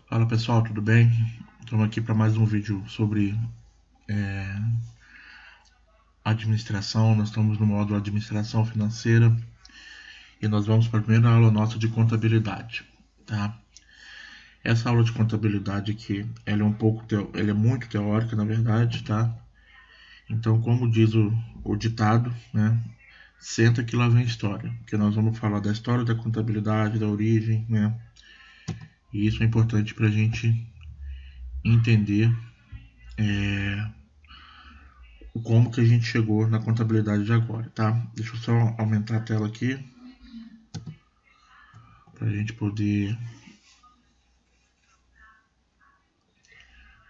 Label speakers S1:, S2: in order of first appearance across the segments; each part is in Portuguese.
S1: Fala pessoal, tudo bem? Estamos aqui para mais um vídeo sobre administração. Nós estamos no módulo administração financeira e nós vamos para a primeira aula nossa de contabilidade, tá? Essa aula de contabilidade aqui, ela é muito teórica, na verdade, tá? Então, como diz o ditado, né? Senta que lá vem história, porque nós vamos falar da história da contabilidade, da origem, né? E isso é importante para a gente entender como que a gente chegou na contabilidade de agora, tá? Deixa eu só aumentar a tela aqui para a gente poder.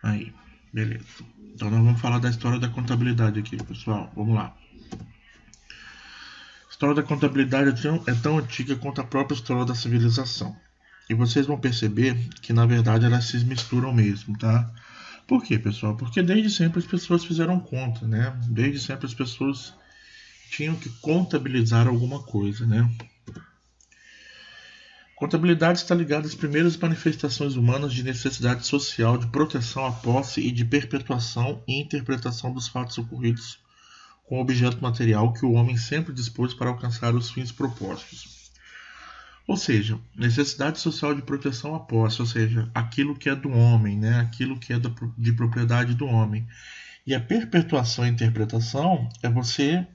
S1: Aí, beleza. Então nós vamos falar da história da contabilidade aqui, pessoal. Vamos lá. A história da contabilidade é tão antiga quanto a própria história da civilização. E vocês vão perceber que na verdade elas se misturam mesmo, tá? Por quê, pessoal? Porque desde sempre as pessoas fizeram conta, né? Desde sempre as pessoas tinham que contabilizar alguma coisa, né? Contabilidade está ligada às primeiras manifestações humanas de necessidade social, de proteção à posse e de perpetuação e interpretação dos fatos ocorridos com o objeto material que o homem sempre dispôs para alcançar os fins propostos. Ou seja, necessidade social de proteção à posse, ou seja, aquilo que é do homem, né? Aquilo que é de propriedade do homem. E a perpetuação e interpretação é você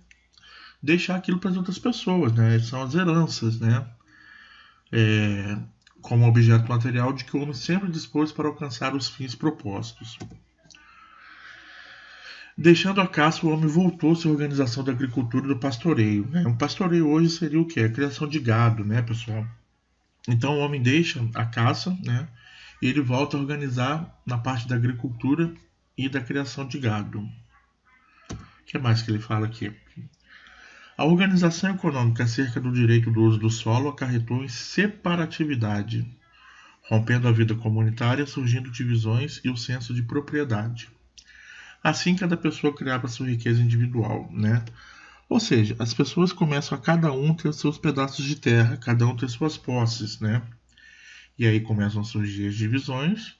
S1: deixar aquilo para as outras pessoas, né? São as heranças, né? Como objeto material de que o homem sempre dispôs para alcançar os fins propostos. Deixando a caça, o homem voltou-se à organização da agricultura e do pastoreio. Né? Um pastoreio hoje seria o quê? A criação de gado, né, pessoal? Então o homem deixa a caça, né, e ele volta a organizar na parte da agricultura e da criação de gado. O que mais que ele fala aqui? A organização econômica acerca do direito do uso do solo acarretou em separatividade, rompendo a vida comunitária, surgindo divisões e o senso de propriedade. Assim, cada pessoa criava sua riqueza individual, né? Ou seja, as pessoas começam a cada um ter seus pedaços de terra, cada um ter suas posses, né? E aí começam a surgir as divisões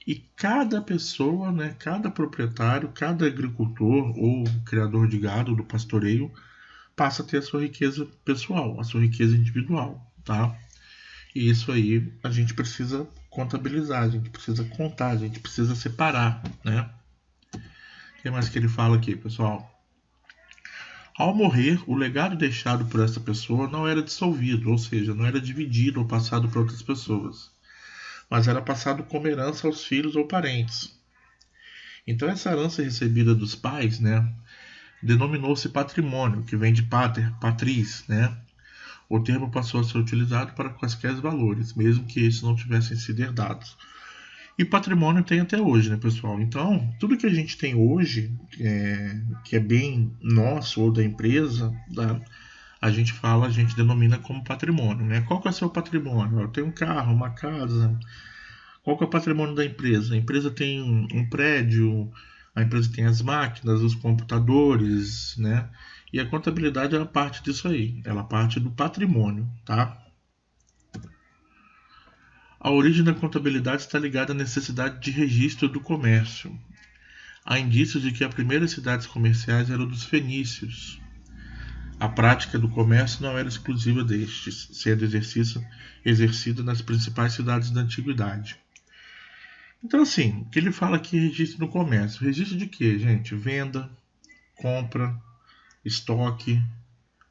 S1: e cada pessoa, né, cada proprietário, cada agricultor ou criador de gado do pastoreio passa a ter a sua riqueza pessoal, a sua riqueza individual, tá? E isso aí a gente precisa contabilizar, a gente precisa contar, a gente precisa separar, né? O que mais que ele fala aqui, pessoal? Ao morrer, o legado deixado por essa pessoa não era dissolvido, ou seja, não era dividido ou passado para outras pessoas, mas era passado como herança aos filhos ou parentes. Então essa herança recebida dos pais, né, denominou-se patrimônio, que vem de pater, patris, né? O termo passou a ser utilizado para quaisquer valores, mesmo que esses não tivessem sido herdados. E patrimônio tem até hoje, né, pessoal? Então, tudo que a gente tem hoje, que é bem nosso ou da empresa, a gente fala, a gente denomina como patrimônio, né? Qual que é o seu patrimônio? Eu tenho um carro, uma casa. Qual que é o patrimônio da empresa? A empresa tem um prédio, a empresa tem as máquinas, os computadores, né? E a contabilidade é a parte disso aí, ela é parte do patrimônio, tá? A origem da contabilidade está ligada à necessidade de registro do comércio. Há indícios de que as primeiras cidades comerciais eram dos fenícios. A prática do comércio não era exclusiva destes, sendo exercida nas principais cidades da antiguidade. Então, assim, o que ele fala aqui registro no comércio? Registro de quê, gente? Venda, compra, estoque,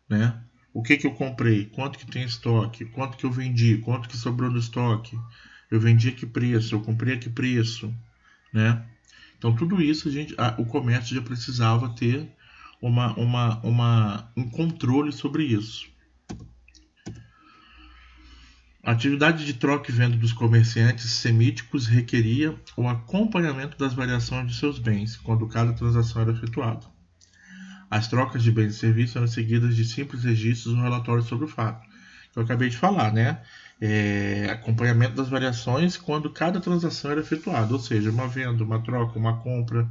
S1: né? O que eu comprei? Quanto que tem estoque? Quanto que eu vendi? Quanto que sobrou no estoque? Eu vendi a que preço? Eu comprei a que preço? Né? Então, tudo isso o comércio já precisava ter um controle sobre isso. A atividade de troca e venda dos comerciantes semíticos requeria o acompanhamento das variações de seus bens, quando cada transação era efetuada. As trocas de bens e serviços eram seguidas de simples registros ou relatórios sobre o fato. Que eu acabei de falar, né? Acompanhamento das variações quando cada transação era efetuada, ou seja, uma venda, uma troca, uma compra,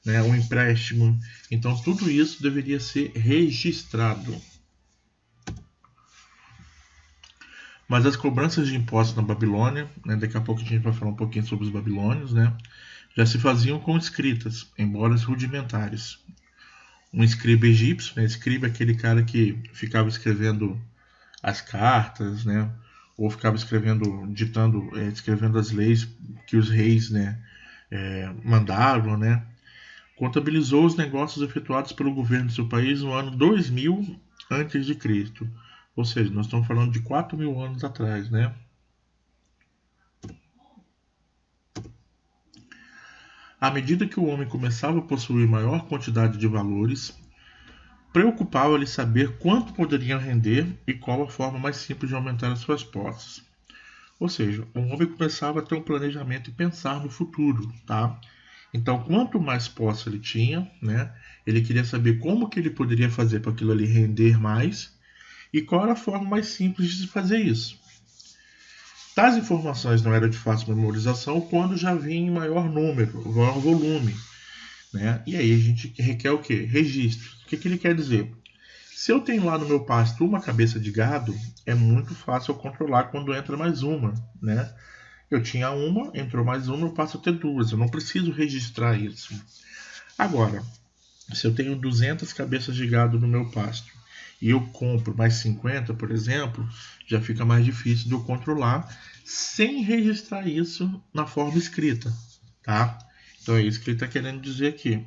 S1: né, um empréstimo. Então, tudo isso deveria ser registrado. Mas as cobranças de impostos na Babilônia, né, daqui a pouco a gente vai falar um pouquinho sobre os babilônios, né, já se faziam com escritas, embora rudimentares. Um escriba egípcio, né, escriba é aquele cara que ficava escrevendo as cartas, né, ou ficava escrevendo, ditando, escrevendo as leis que os reis, né, mandavam, né, contabilizou os negócios efetuados pelo governo do seu país no ano 2000 antes de Cristo. Ou seja, nós estamos falando de 4.000 anos atrás, né? À medida que o homem começava a possuir maior quantidade de valores, preocupava-lhe saber quanto poderiam render e qual a forma mais simples de aumentar as suas posses. Ou seja, o homem começava a ter um planejamento e pensar no futuro, tá? Então, quanto mais posse ele tinha, né, ele queria saber como que ele poderia fazer para aquilo ali render mais e qual era a forma mais simples de se fazer isso. Tais informações não eram de fácil memorização quando já vinha em maior número, maior volume, né? E aí a gente requer o quê? Registro. O que ele quer dizer? Se eu tenho lá no meu pasto uma cabeça de gado, é muito fácil eu controlar quando entra mais uma, né? Eu tinha uma, entrou mais uma, eu passo a ter duas. Eu não preciso registrar isso. Agora, se eu tenho 200 cabeças de gado no meu pasto e eu compro mais 50, por exemplo, já fica mais difícil de eu controlar sem registrar isso na forma escrita, tá? Então é isso que ele está querendo dizer aqui.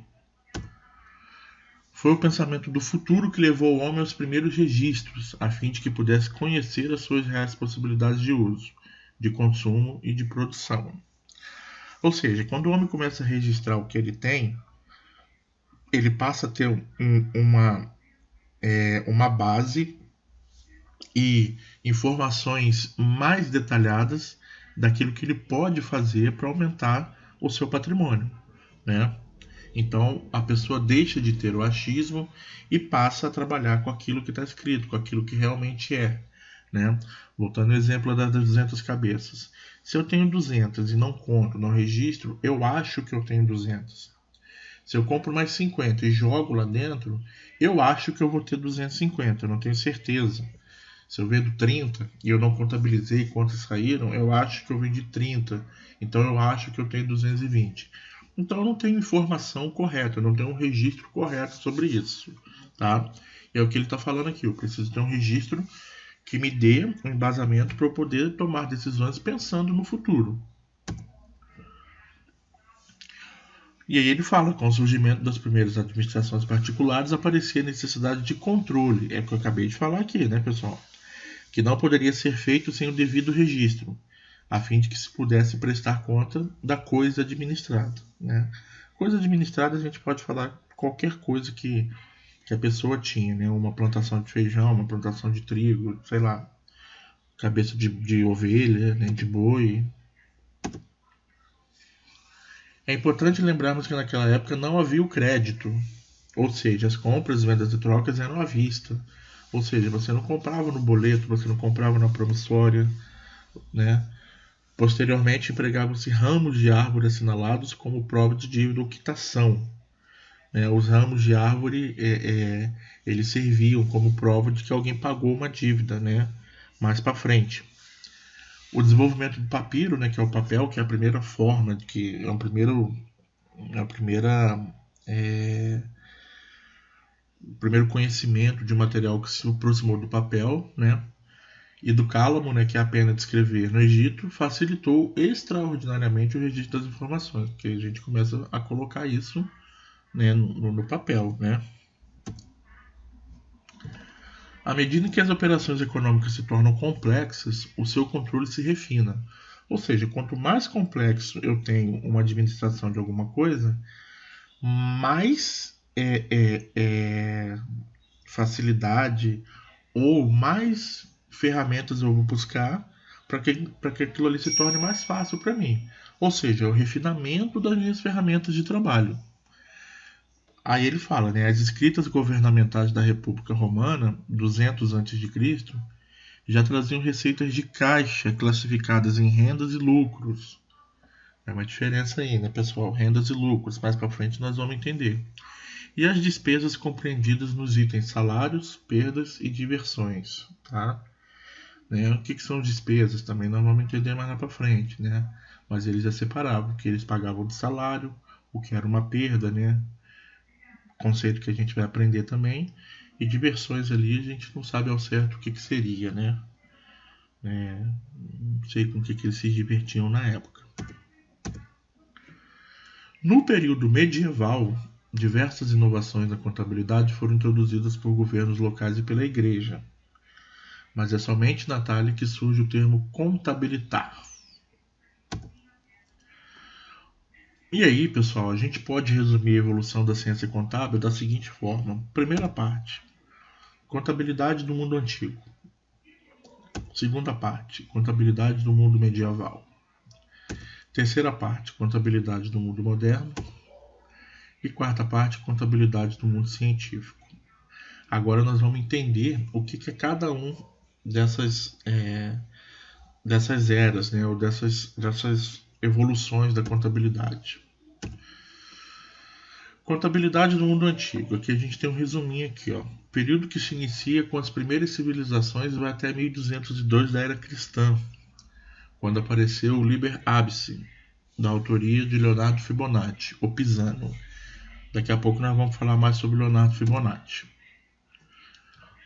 S1: Foi o pensamento do futuro que levou o homem aos primeiros registros, a fim de que pudesse conhecer as suas reais possibilidades de uso, de consumo e de produção. Ou seja, quando o homem começa a registrar o que ele tem, ele passa a ter uma base e informações mais detalhadas daquilo que ele pode fazer para aumentar o seu patrimônio, né? Então a pessoa deixa de ter o achismo e passa a trabalhar com aquilo que está escrito, com aquilo que realmente é, né? Voltando ao exemplo das 200 cabeças. Se eu tenho 200 e não conto, não registro, eu acho que eu tenho 200. Se eu compro mais 50 e jogo lá dentro, eu acho que eu vou ter 250, eu não tenho certeza. Se eu vendo 30 e eu não contabilizei quantos saíram, eu acho que eu vendi 30. Então eu acho que eu tenho 220. Então eu não tenho informação correta, eu não tenho um registro correto sobre isso, tá? E é o que ele está falando aqui. Eu preciso ter um registro que me dê um embasamento para eu poder tomar decisões pensando no futuro. E aí ele fala, com o surgimento das primeiras administrações particulares, aparecia a necessidade de controle. É o que eu acabei de falar aqui, né, pessoal? Que não poderia ser feito sem o devido registro, a fim de que se pudesse prestar conta da coisa administrada, né? Coisa administrada a gente pode falar qualquer coisa que a pessoa tinha, né? Uma plantação de feijão, uma plantação de trigo, sei lá, cabeça de ovelha, né? De boi. É importante lembrarmos que naquela época não havia o crédito, ou seja, as compras, vendas e trocas eram à vista. Ou seja, você não comprava no boleto, você não comprava na promissória, né? Posteriormente, empregavam-se ramos de árvore assinalados como prova de dívida ou quitação. Os ramos de árvore eles serviam como prova de que alguém pagou uma dívida, né? Mais para frente. O desenvolvimento do papiro, né, que é o papel, que é a primeira forma, que é o primeiro conhecimento de um material que se aproximou do papel, né? E do cálamo, né, que é a pena de escrever no Egito, facilitou extraordinariamente o registro das informações, porque a gente começa a colocar isso, né, no papel, né? À medida que as operações econômicas se tornam complexas, o seu controle se refina. Ou seja, quanto mais complexo eu tenho uma administração de alguma coisa, mais facilidade ou mais ferramentas eu vou buscar para que aquilo ali se torne mais fácil para mim. Ou seja, é o refinamento das minhas ferramentas de trabalho. Aí ele fala, né, as escritas governamentais da República Romana, 200 a.C., já traziam receitas de caixa classificadas em rendas e lucros. É uma diferença aí, né, pessoal? Rendas e lucros. Mais para frente nós vamos entender. E as despesas compreendidas nos itens salários, perdas e diversões, tá? né? O que são despesas também nós vamos entender mais lá para frente, né? Mas eles já separavam o que eles pagavam de salário, o que era uma perda, né? Conceito que a gente vai aprender também. E diversões ali a gente não sabe ao certo o que seria, né? Não sei com o que eles se divertiam na época. No período medieval, diversas inovações na contabilidade foram introduzidas por governos locais e pela igreja. Mas é somente na Itália que surge o termo contabilitar. E aí, pessoal, a gente pode resumir a evolução da ciência contábil da seguinte forma. Primeira parte, contabilidade do mundo antigo. Segunda parte, contabilidade do mundo medieval. Terceira parte, contabilidade do mundo moderno. E quarta parte, contabilidade do mundo científico. Agora nós vamos entender o que é cada um dessas eras, né, ou dessas evoluções da contabilidade. Contabilidade no mundo antigo. Aqui a gente tem um resuminho aqui, ó. Período que se inicia com as primeiras civilizações e vai até 1202 da era cristã, quando apareceu o Liber Abyss, da autoria de Leonardo Fibonacci, o Pisano. Daqui a pouco nós vamos falar mais sobre Leonardo Fibonacci.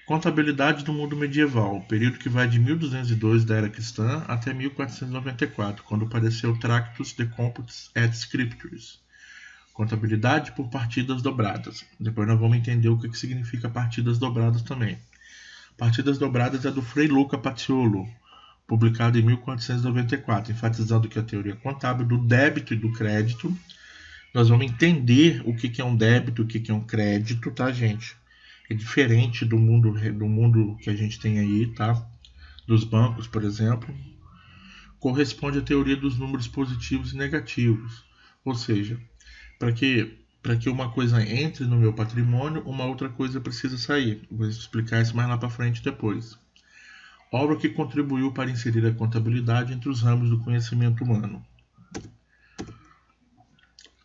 S1: Contabilidade do mundo medieval, período que vai de 1202 da era cristã até 1494, quando apareceu o Tractus de Computus et Scripturis. Contabilidade por partidas dobradas. Depois nós vamos entender o que significa partidas dobradas também. Partidas dobradas é do Frei Luca Paciolo, publicado em 1494, enfatizando que a teoria contábil do débito e do crédito. Nós vamos entender o que é um débito e o que é um crédito, tá, gente? É diferente do mundo que a gente tem aí, tá? Dos bancos, por exemplo. Corresponde à teoria dos números positivos e negativos. Ou seja, para que uma coisa entre no meu patrimônio, uma outra coisa precisa sair. Vou explicar isso mais lá para frente depois. Obra que contribuiu para inserir a contabilidade entre os ramos do conhecimento humano.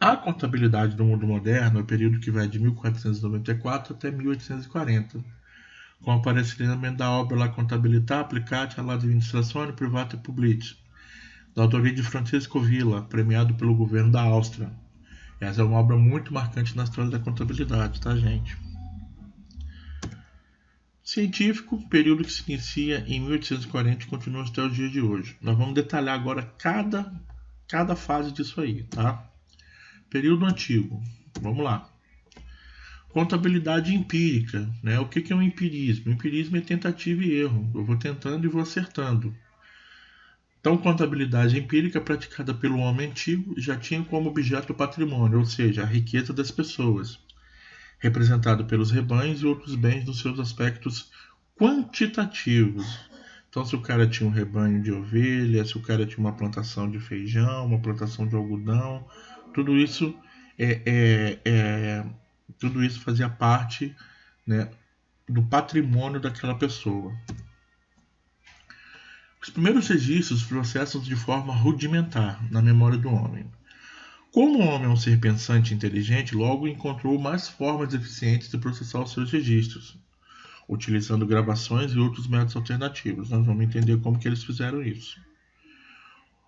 S1: A contabilidade do mundo moderno é o período que vai de 1494 até 1840, com o aparecimento da obra La Contabilità applicata all'amministrazione privata e pubblica, da autoria de Francisco Villa, premiado pelo governo da Áustria. Essa é uma obra muito marcante na história da contabilidade, tá, gente? Científico, período que se inicia em 1840 e continua até os dias de hoje. Nós vamos detalhar agora cada fase disso aí, tá? Período antigo, vamos lá. Contabilidade empírica, né? O que é um empirismo? O empirismo é tentativa e erro. Eu vou tentando e vou acertando. Então, contabilidade empírica praticada pelo homem antigo já tinha como objeto o patrimônio, ou seja, a riqueza das pessoas, representado pelos rebanhos e outros bens nos seus aspectos quantitativos. Então, se o cara tinha um rebanho de ovelhas, se o cara tinha uma plantação de feijão, uma plantação de algodão, tudo isso tudo isso fazia parte, né, do patrimônio daquela pessoa. Os primeiros registros processam de forma rudimentar na memória do homem. Como o homem é um ser pensante e inteligente, logo encontrou mais formas eficientes de processar os seus registros, utilizando gravações e outros métodos alternativos. Nós vamos entender como que eles fizeram isso.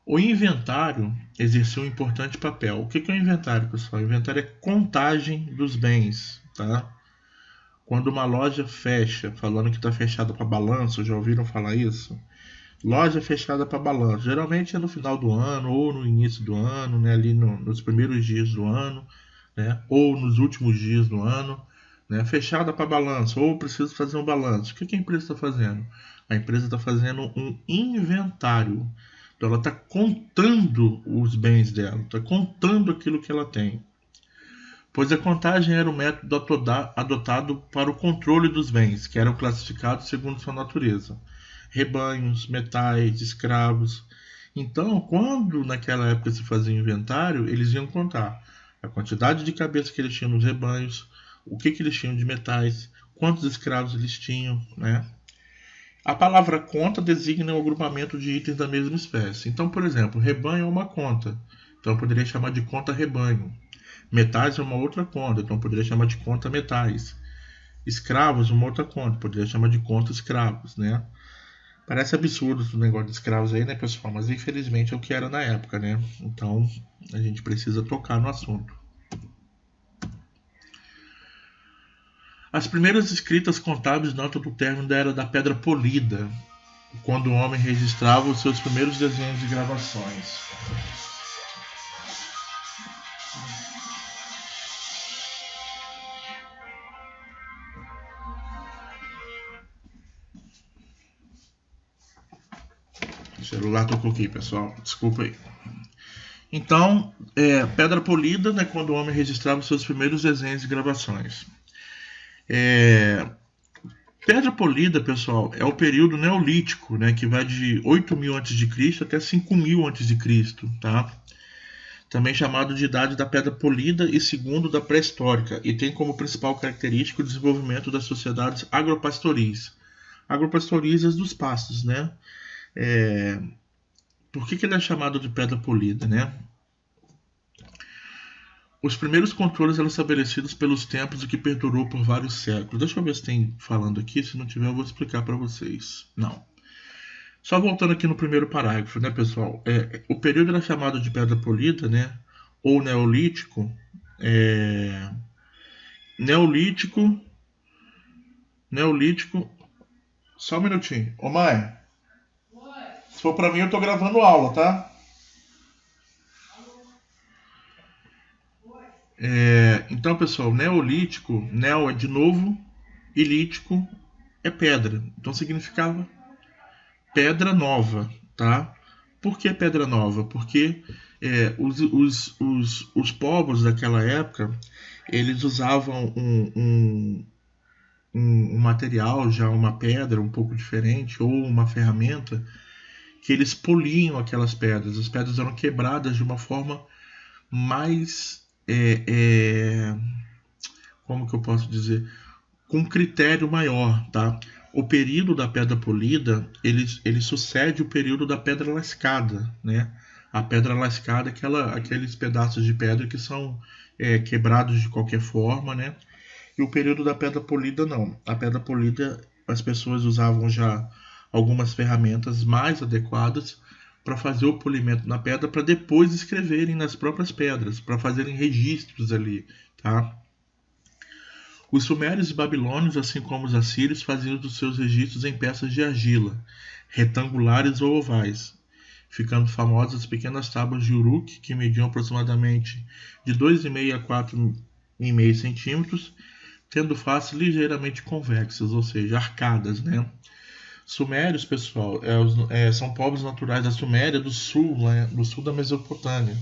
S1: O inventário exerceu um importante papel. O que é o inventário, pessoal? O inventário é contagem dos bens, tá? Quando uma loja fecha, falando que está fechada para balanço, já ouviram falar isso? Loja fechada para balanço. Geralmente é no final do ano ou no início do ano, né? Ali nos primeiros dias do ano, né? Ou nos últimos dias do ano, né? Fechada para balanço, ou preciso fazer um balanço. O que a empresa está fazendo? A empresa está fazendo um inventário. Então ela está contando os bens dela, está contando aquilo que ela tem. Pois a contagem era o método adotado para o controle dos bens, que eram classificados segundo sua natureza. Rebanhos, metais, escravos. Então, quando naquela época se fazia inventário, eles iam contar a quantidade de cabeças que eles tinham nos rebanhos, o que eles tinham de metais, quantos escravos eles tinham, né? A palavra conta designa o agrupamento de itens da mesma espécie. Então, por exemplo, rebanho é uma conta. Então, eu poderia chamar de conta rebanho. Metais é uma outra conta. Então, eu poderia chamar de conta metais. Escravos, uma outra conta. Poderia chamar de conta escravos, né? Parece absurdo o negócio de escravos aí, né, pessoal? Mas infelizmente é o que era na época, né? Então a gente precisa tocar no assunto. As primeiras escritas contábeis notam do término da Era da Pedra Polida, quando o homem registrava os seus primeiros desenhos e gravações. O celular tocou aqui, pessoal. Desculpa aí. Então, Pedra Polida, né, quando o homem registrava os seus primeiros desenhos e gravações. Pedra Polida, pessoal, é o período neolítico, né, que vai de 8.000 a.C. até 5.000 a.C., tá? Também chamado de Idade da Pedra Polida e segundo da Pré-Histórica, e tem como principal característica o desenvolvimento das sociedades agropastoris. Agropastoris as dos pastos, né? Por que ele é chamado de Pedra Polida, né? Os primeiros controles eram estabelecidos pelos templos, o que perdurou por vários séculos. Deixa eu ver se tem falando aqui, se não tiver eu vou explicar para vocês. Não. Só voltando aqui no primeiro parágrafo, né, pessoal? O período era chamado de Pedra Polida, né? Ou Neolítico. Neolítico. Só um minutinho. Ô mãe, se for pra mim eu tô gravando aula, tá? Então, pessoal, Neolítico, Neo é de novo, e lítico é pedra. Então significava pedra nova, tá? Por que pedra nova? Porque os povos daquela época, eles usavam um material, já uma pedra um pouco diferente, ou uma ferramenta, que eles poliam aquelas pedras. As pedras eram quebradas de uma forma mais... como que eu posso dizer? Com critério maior, tá? O período da pedra polida, ele sucede o período da pedra lascada, né? A pedra lascada é aqueles pedaços de pedra que são quebrados de qualquer forma, né? E o período da pedra polida não. A pedra polida, as pessoas usavam já algumas ferramentas mais adequadas para fazer o polimento na pedra, para depois escreverem nas próprias pedras, para fazerem registros ali, tá? Os sumérios e babilônios, assim como os assírios, faziam os seus registros em peças de argila, retangulares ou ovais, ficando famosas as pequenas tábuas de Uruk, que mediam aproximadamente de 2,5 a 4,5 centímetros, tendo faces ligeiramente convexas, ou seja, arcadas, né? Sumérios, pessoal, são povos naturais da Suméria do sul, né, do sul da Mesopotâmia.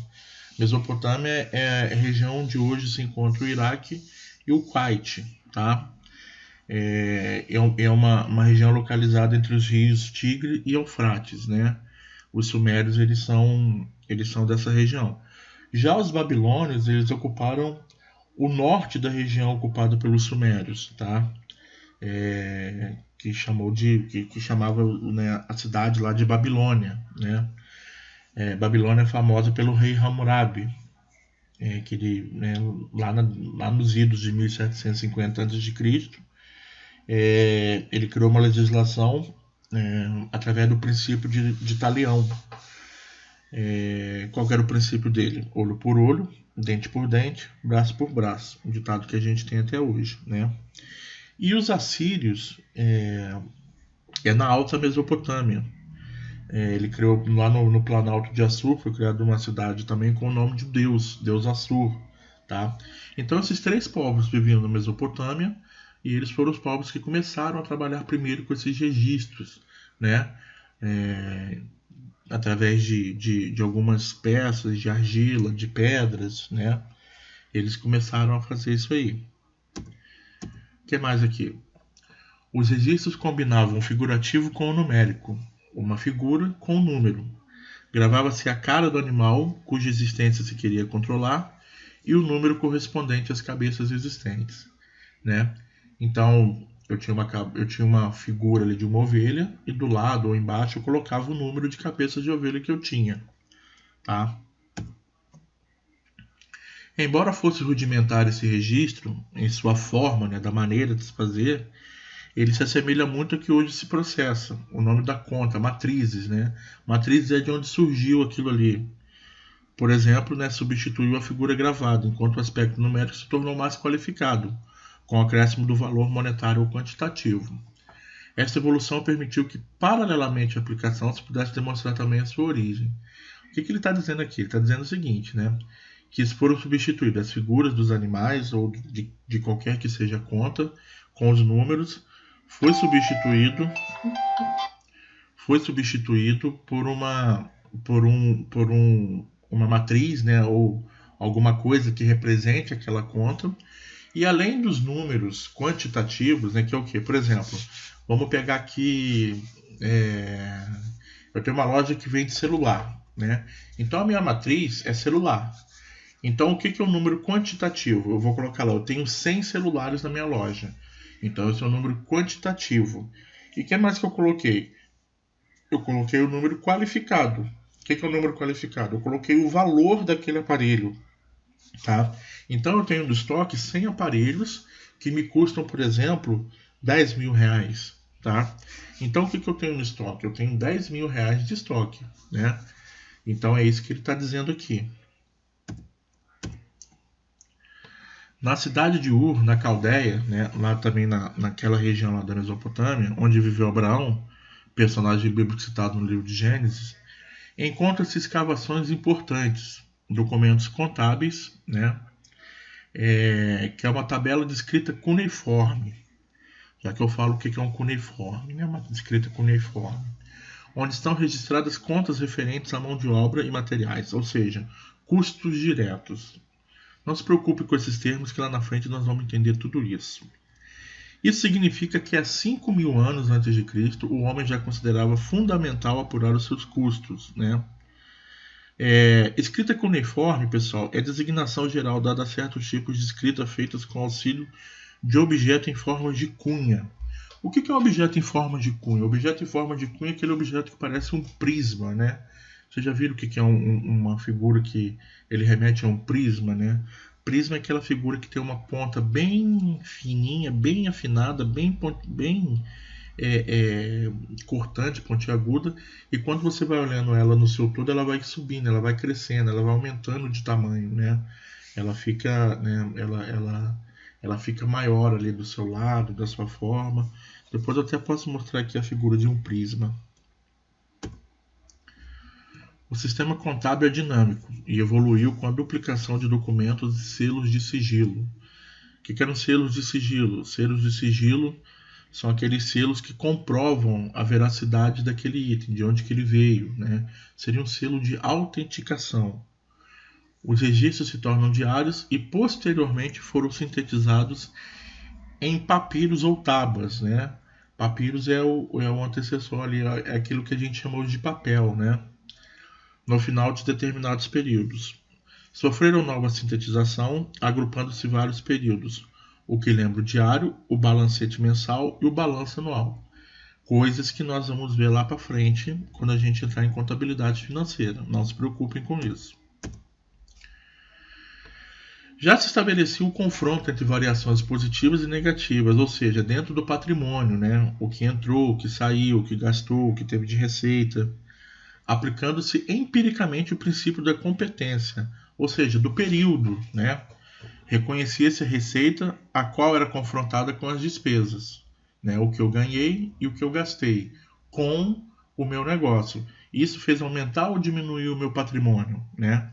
S1: Mesopotâmia é a região onde hoje se encontra o Iraque e o Kuwait, tá? É uma região localizada entre os rios Tigre e Eufrates, né? Os sumérios eles são dessa região. Já os babilônios eles ocuparam o norte da região ocupada pelos sumérios, tá? Que chamava, né, a cidade lá de Babilônia, né? Babilônia é famosa pelo rei Hammurabi, que ele, né, lá nos idos de 1750 a.C., ele criou uma legislação através do princípio de Talião. Qual era o princípio dele? Olho por olho, dente por dente, braço por braço, um ditado que a gente tem até hoje, né? E os assírios na Alta Mesopotâmia. Ele criou lá no Planalto de Assur, foi criada uma cidade também com o nome de Deus Assur, tá? Então esses três povos viviam na Mesopotâmia e eles foram os povos que começaram a trabalhar primeiro com esses registros, né? Através de algumas peças de argila, de pedras, né? Eles começaram a fazer isso aí. O que mais aqui? Os registros combinavam o figurativo com o numérico, uma figura com um número. Gravava-se a cara do animal, cuja existência se queria controlar, e o número correspondente às cabeças existentes, né? Então, eu tinha uma figura ali de uma ovelha, e do lado ou embaixo eu colocava o número de cabeças de ovelha que eu tinha, tá? Embora fosse rudimentar esse registro, em sua forma, né, da maneira de se fazer, ele se assemelha muito ao que hoje se processa. O nome da conta, matrizes, né? Matrizes é de onde surgiu aquilo ali. Por exemplo, né, substituiu a figura gravada, enquanto o aspecto numérico se tornou mais qualificado, com o acréscimo do valor monetário ou quantitativo. Esta evolução permitiu que, paralelamente à aplicação, se pudesse demonstrar também a sua origem. O que ele está dizendo aqui? Ele está dizendo o seguinte, né? Que foram substituídas as figuras dos animais ou de qualquer que seja a conta com os números, foi substituído por uma matriz, né, ou alguma coisa que represente aquela conta. E além dos números quantitativos, né, que é o que? Por exemplo, vamos pegar aqui, eu tenho uma loja que vende celular, né? Então a minha matriz é celular. Então o que é um número quantitativo? Eu vou colocar lá, eu tenho 100 celulares na minha loja. Então esse é um número quantitativo. E o que mais que eu coloquei? Eu coloquei o número qualificado. O que é o número qualificado? Eu coloquei o valor daquele aparelho. Tá? Então eu tenho no estoque 100 aparelhos que me custam, por exemplo, 10 mil reais. Tá? Então o que eu tenho no estoque? Eu tenho 10 mil reais de estoque. Né? Então é isso que ele está dizendo aqui. Na cidade de Ur, na Caldeia, né, lá também naquela região lá da Mesopotâmia, onde viveu Abraão, personagem bíblico citado no livro de Gênesis, encontram-se escavações importantes, documentos contábeis, né, que é uma tabela de escrita cuneiforme, já que eu falo o que é um cuneiforme, né, uma escrita cuneiforme, onde estão registradas contas referentes à mão de obra e materiais, ou seja, custos diretos. Não se preocupe com esses termos que lá na frente nós vamos entender tudo isso. Isso significa que há 5.000 anos antes de Cristo, o homem já considerava fundamental apurar os seus custos, né? Escrita cuneiforme, pessoal, é a designação geral dada a certos tipos de escrita feitas com auxílio de objeto em forma de cunha. O que é um objeto em forma de cunha? O objeto em forma de cunha é aquele objeto que parece um prisma, né? Vocês já viram o que é uma figura que ele remete a um prisma, né? Prisma é aquela figura que tem uma ponta bem fininha, bem afinada, bem cortante, pontiaguda, e quando você vai olhando ela no seu todo, ela vai subindo, ela vai crescendo, ela vai aumentando de tamanho, né? Ela fica, né, ela fica maior ali do seu lado, da sua forma. Depois eu até posso mostrar aqui a figura de um prisma. O sistema contábil é dinâmico e evoluiu com a duplicação de documentos e selos de sigilo. O que eram selos de sigilo? Selos de sigilo são aqueles selos que comprovam a veracidade daquele item, de onde que ele veio, né? Seria um selo de autenticação. Os registros se tornam diários e posteriormente foram sintetizados em papiros ou tabas, né? Papiros é o antecessor ali, é aquilo que a gente chamou de papel, né? No final de determinados períodos. Sofreram nova sintetização, agrupando-se vários períodos, o que lembra o diário, o balancete mensal e o balanço anual. Coisas que nós vamos ver lá para frente quando a gente entrar em contabilidade financeira. Não se preocupem com isso. Já se estabelecia o confronto entre variações positivas e negativas, ou seja, dentro do patrimônio, né? O que entrou, o que saiu, o que gastou, o que teve de receita, aplicando-se empiricamente o princípio da competência, ou seja, do período, né? Reconhecia-se a receita, a qual era confrontada com as despesas, né? O que eu ganhei e o que eu gastei com o meu negócio. Isso fez aumentar ou diminuir o meu patrimônio, né?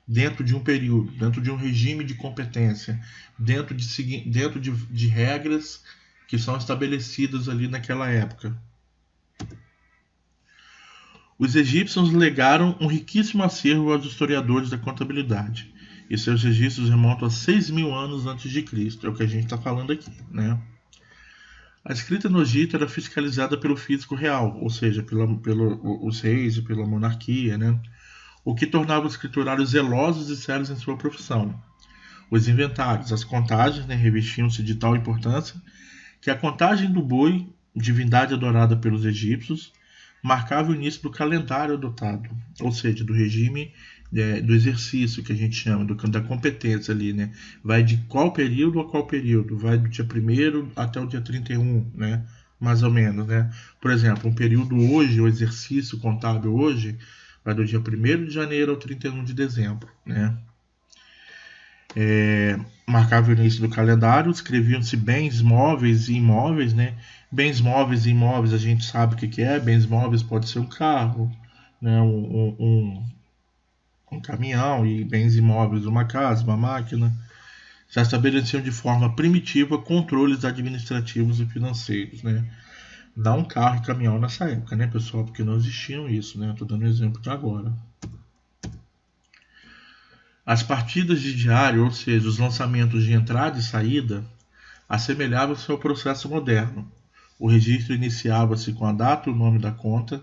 S1: Dentro de um período, dentro de um regime de competência, dentro de regras que são estabelecidas ali naquela época. Os egípcios legaram um riquíssimo acervo aos historiadores da contabilidade, e seus registros remontam a 6.000 anos antes de Cristo, é o que a gente está falando aqui, né? A escrita no Egito era fiscalizada pelo físico real, ou seja, pelos reis e pela monarquia, né? O que tornava os escriturários zelosos e sérios em sua profissão. Os inventários, as contagens, né, revestiam-se de tal importância que a contagem do boi, divindade adorada pelos egípcios, marcava o início do calendário adotado, ou seja, do regime do exercício, que a gente chama, da competência ali, né? Vai de qual período a qual período? Vai do dia 1º até o dia 31, né? Mais ou menos, né? Por exemplo, um período hoje, o exercício contábil hoje, vai do dia 1º de janeiro ao 31 de dezembro, né? Marcava o início do calendário, escreviam-se bens móveis e imóveis, né? Bens móveis e imóveis a gente sabe o que é. Bens móveis pode ser um carro, né? Um caminhão, e bens imóveis uma casa, uma máquina. Já estabeleciam de forma primitiva controles administrativos e financeiros, né? Não carro e caminhão nessa época, né, pessoal? Porque não existiam isso, né? Estou dando um exemplo de agora. As partidas de diário, ou seja, os lançamentos de entrada e saída, assemelhavam-se ao processo moderno. O registro iniciava-se com a data e o nome da conta,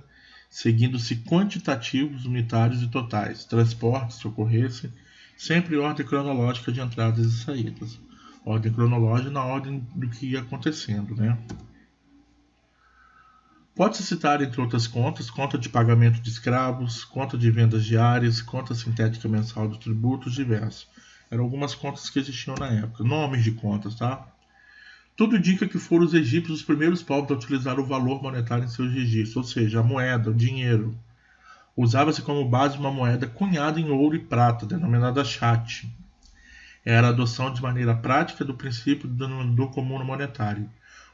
S1: seguindo-se quantitativos, unitários e totais, transportes, se ocorresse, sempre em ordem cronológica de entradas e saídas. Ordem cronológica na ordem do que ia acontecendo, né? Pode-se citar, entre outras contas, conta de pagamento de escravos, conta de vendas diárias, conta sintética mensal de tributos diversos. Eram algumas contas que existiam na época. Nomes de contas, tá? Tudo indica que foram os egípcios os primeiros povos a utilizar o valor monetário em seus registros, ou seja, a moeda, o dinheiro. Usava-se como base uma moeda cunhada em ouro e prata, denominada chat. Era a adoção de maneira prática do princípio do denominador comum monetário.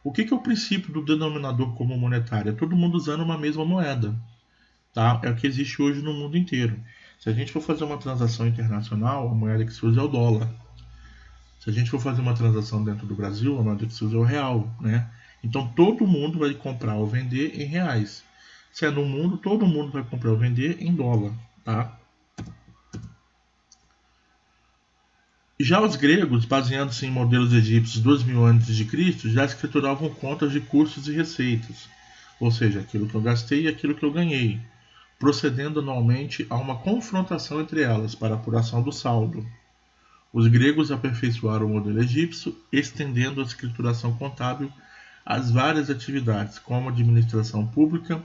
S1: O que é o princípio do denominador comum monetário? É todo mundo usando uma mesma moeda. Tá? É o que existe hoje no mundo inteiro. Se a gente for fazer uma transação internacional, a moeda que se usa é o dólar. Se a gente for fazer uma transação dentro do Brasil, a moeda que se usa é o real, né? Então todo mundo vai comprar ou vender em reais. Se é no mundo, todo mundo vai comprar ou vender em dólar, tá? Já os gregos, baseando-se em modelos egípcios 2000 a.C., já escrituravam contas de custos e receitas, ou seja, aquilo que eu gastei e aquilo que eu ganhei, procedendo anualmente a uma confrontação entre elas para a apuração do saldo. Os gregos aperfeiçoaram o modelo egípcio, estendendo a escrituração contábil às várias atividades, como administração pública,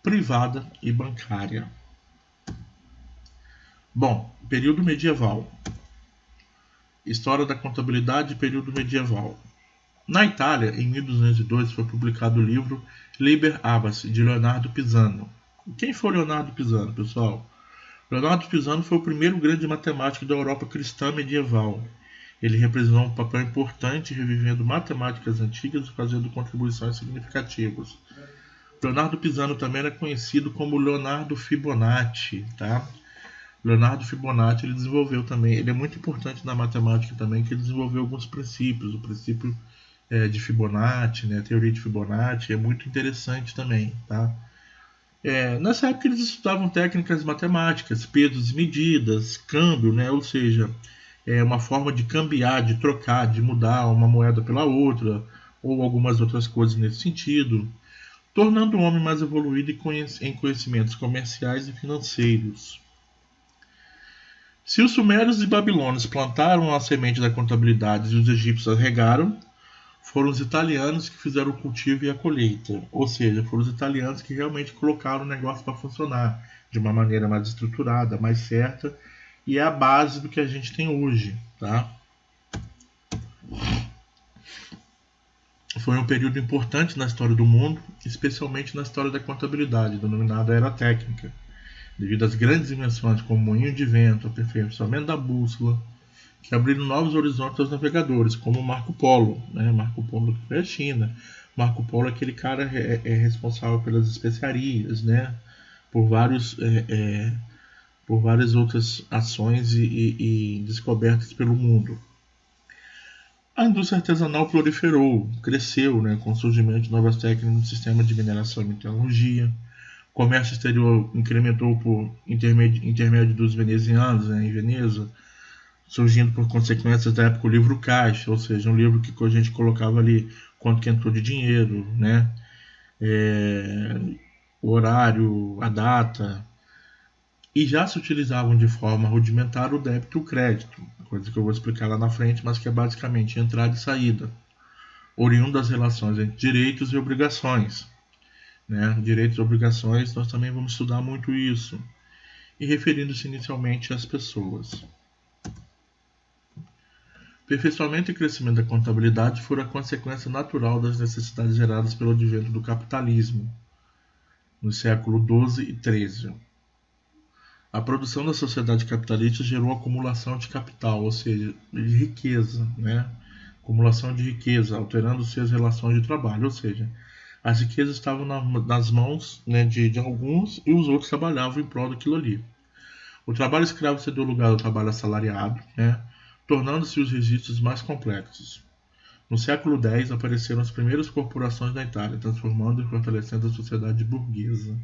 S1: privada e bancária. Bom, período medieval. História da contabilidade e período medieval. Na Itália, em 1202, foi publicado o livro Liber Abaci, de Leonardo Pisano. Quem foi Leonardo Pisano, pessoal? Leonardo Pisano foi o primeiro grande matemático da Europa cristã medieval. Ele representou um papel importante revivendo matemáticas antigas e fazendo contribuições significativas. Leonardo Pisano também era conhecido como Leonardo Fibonacci, tá? Leonardo Fibonacci ele desenvolveu também, ele é muito importante na matemática também, que ele desenvolveu alguns princípios, o princípio de Fibonacci, né, a teoria de Fibonacci, é muito interessante também, tá? Nessa época eles estudavam técnicas matemáticas, pesos e medidas, câmbio, né, ou seja, uma forma de cambiar, de trocar, de mudar uma moeda pela outra, ou algumas outras coisas nesse sentido, tornando o homem mais evoluído em conhecimentos comerciais e financeiros. Se os sumérios e babilônios plantaram a semente da contabilidade e os egípcios a regaram, foram os italianos que fizeram o cultivo e a colheita. Ou seja, foram os italianos que realmente colocaram o negócio para funcionar de uma maneira mais estruturada, mais certa, e é a base do que a gente tem hoje, tá? Foi um período importante na história do mundo, especialmente na história da contabilidade, denominada Era Técnica, devido às grandes invenções como o moinho de vento, o aperfeiçoamento da bússola, que abriram novos horizontes aos navegadores, como Marco Polo, né? Marco Polo que foi a China. Marco Polo é aquele cara responsável pelas especiarias, né? Por várias outras ações e descobertas pelo mundo. A indústria artesanal proliferou, cresceu, né? Com o surgimento de novas técnicas no sistema de mineração e metalurgia. O comércio exterior incrementou por intermédio dos venezianos, né, em Veneza, surgindo por consequências da época o livro caixa, ou seja, um livro que a gente colocava ali quanto que entrou de dinheiro, né, o horário, a data, e já se utilizavam de forma rudimentar o débito e o crédito, coisa que eu vou explicar lá na frente, mas que é basicamente entrada e saída, oriundo das relações entre direitos e obrigações. né? Direitos e obrigações, nós também vamos estudar muito isso. E referindo-se inicialmente às pessoas. Aperfeiçoamento e crescimento da contabilidade foram a consequência natural das necessidades geradas pelo advento do capitalismo, no século XII e XIII. A produção da sociedade capitalista gerou acumulação de capital, ou seja, de riqueza, né? Acumulação de riqueza, alterando-se as relações de trabalho, ou seja, as riquezas estavam nas mãos, né, de alguns e os outros trabalhavam em prol daquilo ali. O trabalho escravo cedeu lugar ao trabalho assalariado, né, tornando-se os registros mais complexos. No século X apareceram as primeiras corporações na Itália, transformando e fortalecendo a sociedade burguesa.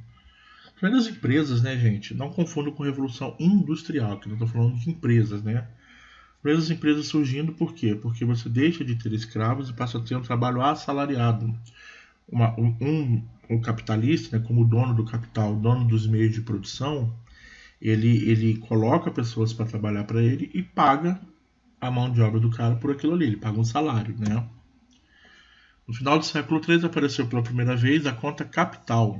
S1: As primeiras empresas, né, gente? Não confundam com revolução industrial, que nós estamos falando de empresas, né? As primeiras empresas surgindo por quê? Porque você deixa de ter escravos e passa a ter um trabalho assalariado. Um capitalista, né, como dono do capital, dono dos meios de produção, ele coloca pessoas para trabalhar para ele e paga a mão de obra do cara por aquilo ali, ele paga um salário, né? No final do século III apareceu pela primeira vez a conta capital,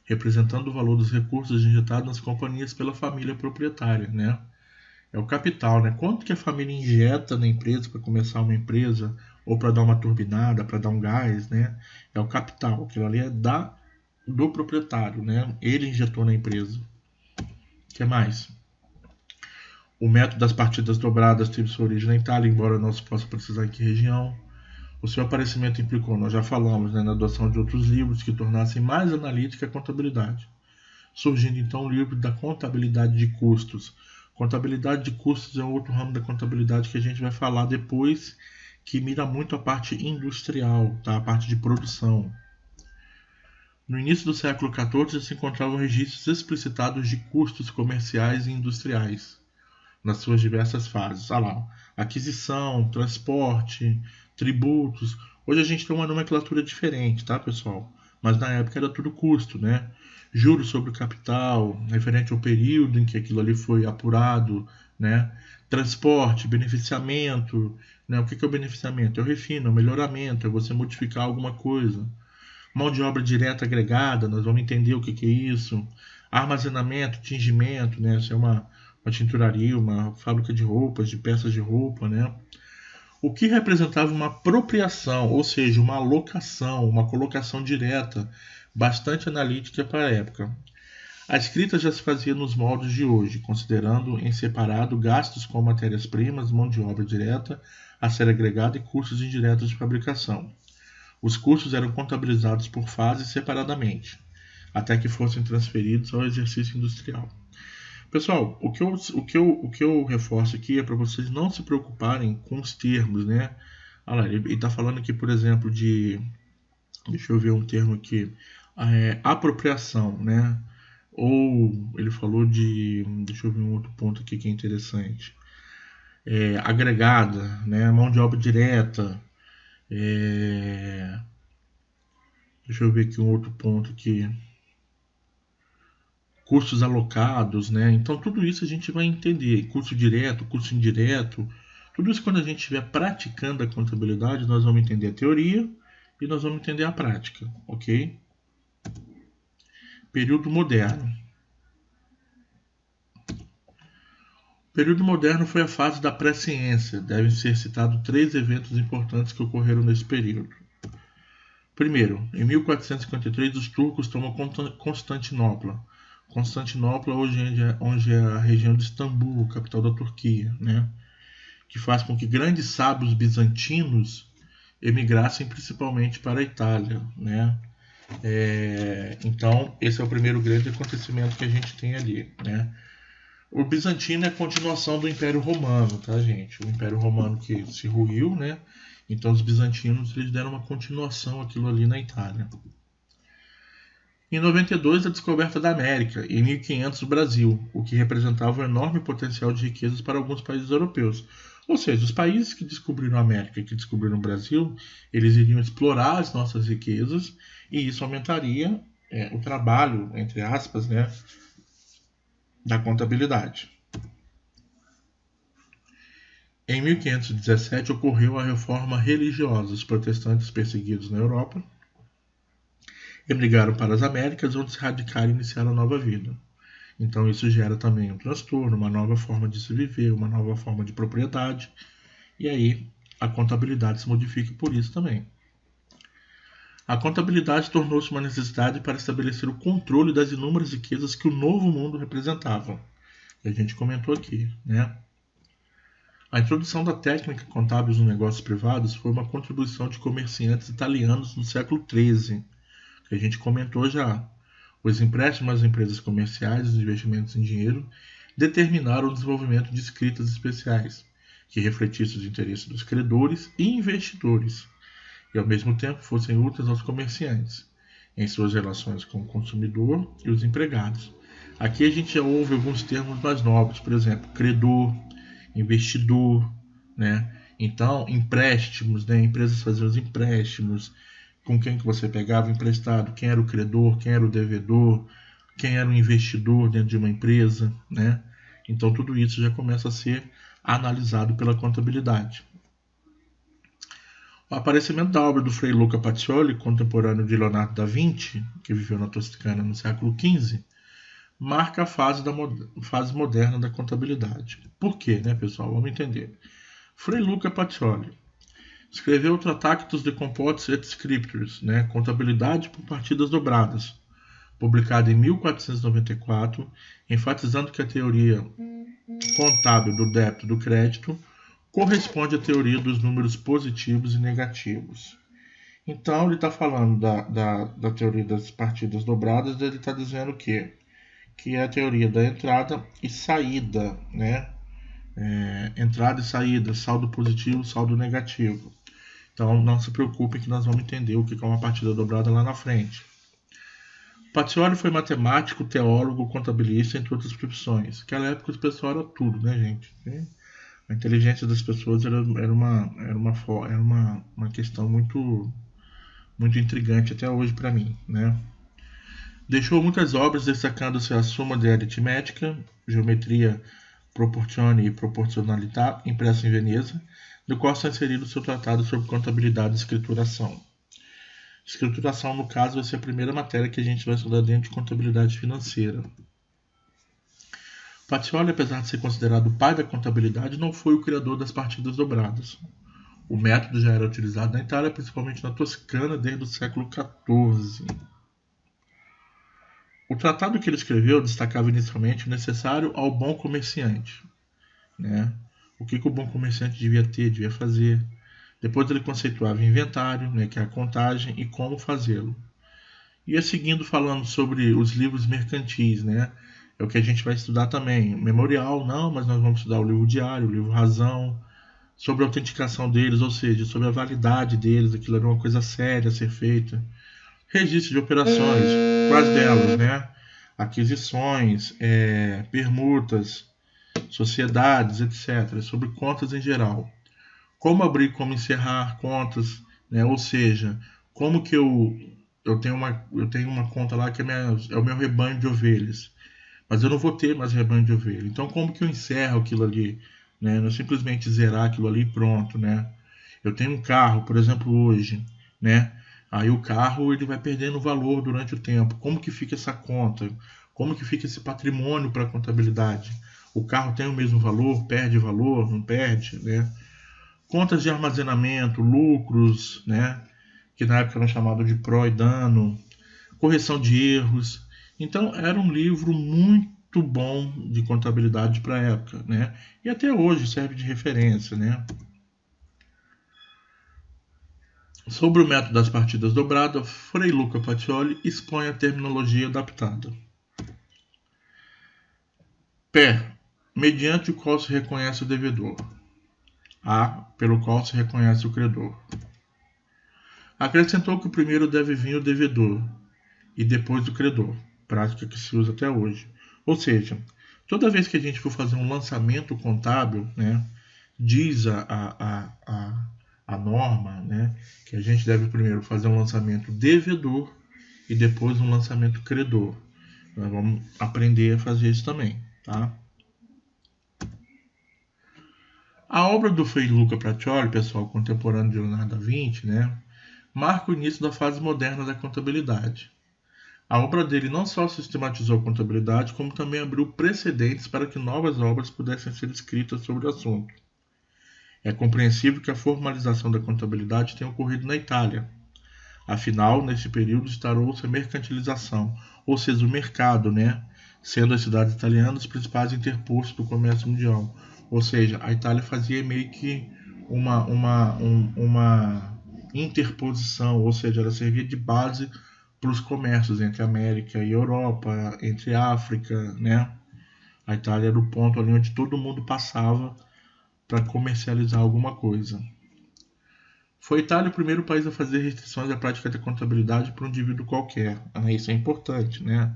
S1: representando o valor dos recursos injetados nas companhias pela família proprietária, né? É o capital, né? Quanto que a família injeta na empresa para começar uma empresa ou para dar uma turbinada, para dar um gás, né? É o capital, aquilo ali é do proprietário, né? Ele injetou na empresa. O que mais? O método das partidas dobradas teve sua origem na Itália, embora não se possa precisar em que região. O seu aparecimento implicou, nós já falamos, né, na adoção de outros livros que tornassem mais analítica a contabilidade. Surgindo então o livro da contabilidade de custos. Contabilidade de custos é outro ramo da contabilidade que a gente vai falar depois, que mira muito a parte industrial, tá? A parte de produção. No início do século XIV se encontravam registros explicitados de custos comerciais e industriais, nas suas diversas fases. Olha lá, aquisição, transporte, tributos. Hoje a gente tem uma nomenclatura diferente, tá, pessoal? Mas na época era tudo custo, né? Juros sobre o capital, referente ao período em que aquilo ali foi apurado, né? Transporte, beneficiamento, né? O que é o beneficiamento? É o refino, é o melhoramento, é você modificar alguma coisa. Mão de obra direta agregada, nós vamos entender o que é isso. Armazenamento, tingimento, né? Isso é uma tinturaria, uma fábrica de roupas, de peças de roupa, né? O que representava uma apropriação, ou seja, uma alocação, uma colocação direta, bastante analítica para a época. A escrita já se fazia nos moldes de hoje, considerando em separado gastos com matérias-primas, mão de obra direta a ser agregada e custos indiretos de fabricação. Os custos eram contabilizados por fases separadamente, até que fossem transferidos ao exercício industrial. Pessoal, o que eu reforço aqui é para vocês não se preocuparem com os termos, né? Olha lá, ele está falando aqui, por exemplo, de. Deixa eu ver um termo aqui. Apropriação, né? Ou ele falou de. Deixa eu ver um outro ponto aqui que é interessante. Agregada, né? Mão de obra direta. Deixa eu ver aqui um outro ponto aqui. Custos alocados, né? Então tudo isso a gente vai entender, custo direto, custo indireto, tudo isso quando a gente estiver praticando a contabilidade, nós vamos entender a teoria e nós vamos entender a prática, ok? Período moderno. O período moderno foi a fase da pré-ciência. Devem ser citados 3 eventos importantes que ocorreram nesse período. Primeiro, em 1453, os turcos tomam Constantinopla. Constantinopla hoje é a região de Istambul, capital da Turquia, né? Que faz com que grandes sábios bizantinos emigrassem principalmente para a Itália, né? Então, esse é o primeiro grande acontecimento que a gente tem ali, né? O bizantino é a continuação do Império Romano, tá, gente? O Império Romano que se ruiu, né? Então, os bizantinos eles deram uma continuação àquilo ali na Itália. Em 92, a descoberta da América, e em 1500 o Brasil, o que representava um enorme potencial de riquezas para alguns países europeus. Ou seja, os países que descobriram a América e que descobriram o Brasil, eles iriam explorar as nossas riquezas e isso aumentaria o trabalho, entre aspas, né, da contabilidade. Em 1517 ocorreu a reforma religiosa, os protestantes perseguidos na Europa emigraram para as Américas, onde se radicaram e iniciaram a nova vida. Então isso gera também um transtorno, uma nova forma de se viver, uma nova forma de propriedade, e aí a contabilidade se modifica por isso também. A contabilidade tornou-se uma necessidade para estabelecer o controle das inúmeras riquezas que o novo mundo representava. E a gente comentou aqui, né? A introdução da técnica contábil nos negócios privados foi uma contribuição de comerciantes italianos no século XIII, que a gente comentou já. Os empréstimos às empresas comerciais e os investimentos em dinheiro determinaram o desenvolvimento de escritas especiais, que refletissem os interesses dos credores e investidores, e ao mesmo tempo fossem úteis aos comerciantes, em suas relações com o consumidor e os empregados. Aqui a gente já ouve alguns termos mais novos, por exemplo, credor, investidor, né? Então, empréstimos, né? Empresas faziam os empréstimos, com quem que você pegava emprestado, quem era o credor, quem era o devedor, quem era o investidor dentro de uma empresa, né? Então, tudo isso já começa a ser analisado pela contabilidade. O aparecimento da obra do Frei Luca Pacioli, contemporâneo de Leonardo da Vinci, que viveu na Toscana no século XV, marca a fase moderna da contabilidade. Por quê, né, pessoal? Vamos entender. Frei Luca Pacioli escreveu o Tractatus de Compotes et Scriptures, né, Contabilidade por Partidas Dobradas, publicado em 1494, enfatizando que a teoria contábil do débito e do crédito corresponde à teoria dos números positivos e negativos. Então, ele está falando da teoria das partidas dobradas, ele está dizendo que é a teoria da entrada e saída, né? Entrada e saída, saldo positivo, saldo negativo. Então, não se preocupe que nós vamos entender o que é uma partida dobrada lá na frente. Pacioli foi matemático, teólogo, contabilista, entre outras profissões. Naquela época o pessoal era tudo, né, gente? A inteligência das pessoas era uma questão muito, muito intrigante até hoje para mim, né? Deixou muitas obras, destacando-se a Suma de Aritmética, Geometria Proportione e Proporcionalità, impressa em Veneza, do qual está inserido o seu tratado sobre contabilidade e escrituração. Escrituração, no caso, vai ser a primeira matéria que a gente vai estudar dentro de contabilidade financeira. Pacioli, apesar de ser considerado o pai da contabilidade, não foi o criador das partidas dobradas. O método já era utilizado na Itália, principalmente na Toscana, desde o século XIV. O tratado que ele escreveu destacava inicialmente o necessário ao bom comerciante, né? O que o bom comerciante devia ter, devia fazer. Depois ele conceituava inventário, né, que é a contagem, e como fazê-lo. Ia seguindo falando sobre os livros mercantis, né? É o que a gente vai estudar também. Memorial, não, mas nós vamos estudar o livro diário, o livro razão, sobre a autenticação deles, ou seja, sobre a validade deles, aquilo era uma coisa séria a ser feita. Registro de operações, quais delas, né? Aquisições, permutas, sociedades, etc. Sobre contas em geral. Como abrir e como encerrar contas, né? Ou seja, como que eu tenho uma conta lá que é o meu rebanho de ovelhas, mas eu não vou ter mais rebanho de ovelhas. Então, como que eu encerro aquilo ali? Né? Não é simplesmente zerar aquilo ali e pronto, né? Eu tenho um carro, por exemplo, hoje, né? Aí o carro ele vai perdendo valor durante o tempo. Como que fica essa conta? Como que fica esse patrimônio para a contabilidade? O carro tem o mesmo valor? Perde valor? Não perde? Né? Contas de armazenamento, lucros, né? Que na época eram chamados de pró e dano, correção de erros. Então era um livro muito bom de contabilidade para a época, né? E até hoje serve de referência, né? Sobre o método das partidas dobradas, Frei Luca Pacioli expõe a terminologia adaptada. Pé, mediante o qual se reconhece o devedor. A, pelo qual se reconhece o credor. Acrescentou que o primeiro deve vir o devedor e depois o credor, prática que se usa até hoje. Ou seja, toda vez que a gente for fazer um lançamento contábil, né, diz a norma, né, que a gente deve primeiro fazer um lançamento devedor e depois um lançamento credor. Nós vamos aprender a fazer isso também, tá? A obra do Frei Luca Pacioli, pessoal, contemporâneo de Leonardo da Vinci, né, marca o início da fase moderna da contabilidade. A obra dele não só sistematizou a contabilidade, como também abriu precedentes para que novas obras pudessem ser escritas sobre o assunto. É compreensível que a formalização da contabilidade tenha ocorrido na Itália. Afinal, nesse período instaurou-se a mercantilização, ou seja, o mercado, né? Sendo as cidades italianas os principais interpostos do comércio mundial. Ou seja, a Itália fazia meio que uma interposição, ou seja, ela servia de base para os comércios entre América e Europa, entre África, né? A Itália era o ponto ali onde todo mundo passava para comercializar alguma coisa. Foi a Itália o primeiro país a fazer restrições à prática da contabilidade para um indivíduo qualquer. Isso é importante, né?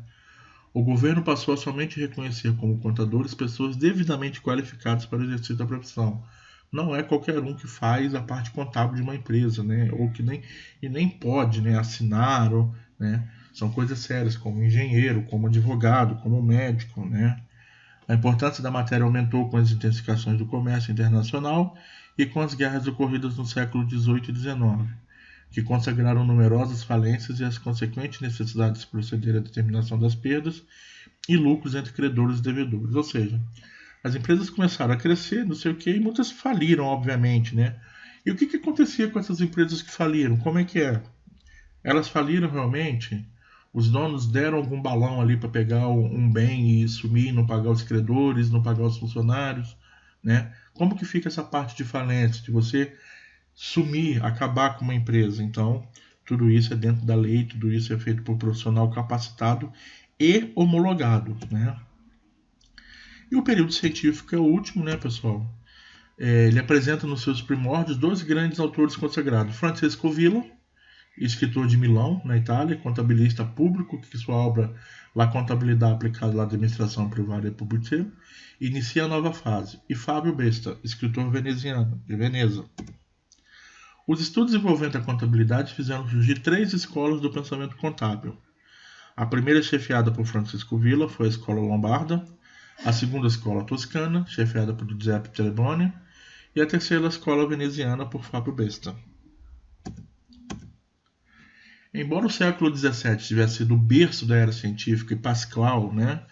S1: O governo passou a somente reconhecer como contadores pessoas devidamente qualificadas para o exercício da profissão. Não é qualquer um que faz a parte contábil de uma empresa, né? Ou que nem pode, né, assinar, ou, né? São coisas sérias, como engenheiro, como advogado, como médico, né? A importância da matéria aumentou com as intensificações do comércio internacional e com as guerras ocorridas no século XVIII e XIX, que consagraram numerosas falências e as consequentes necessidades de proceder à determinação das perdas e lucros entre credores e devedores. Ou seja, as empresas começaram a crescer, não sei o que, e muitas faliram, obviamente, né? E o que acontecia com essas empresas que faliram? Como é que é? Elas faliram realmente? Os donos deram algum balão ali para pegar um bem e sumir, não pagar os credores, não pagar os funcionários, né? Como que fica essa parte de falência, de você sumir, acabar com uma empresa? Então, tudo isso é dentro da lei, tudo isso é feito por um profissional capacitado e homologado, né? E o período científico é o último, né, pessoal? Ele apresenta nos seus primórdios dois grandes autores consagrados, Francesco Villa, escritor de Milão, na Itália, contabilista público, que sua obra La Contabilidade aplicada à administração privada e pública inicia a nova fase, e Fábio Besta, escritor veneziano, de Veneza. Os estudos envolvendo a contabilidade fizeram surgir três escolas do pensamento contábil. A primeira, chefiada por Francisco Villa, foi a Escola Lombarda, a segunda, a Escola Toscana, chefiada por Giuseppe Treboni, e a terceira, a Escola Veneziana, por Fábio Besta. Embora o século XVII tivesse sido o berço da era científica e Pascal, né?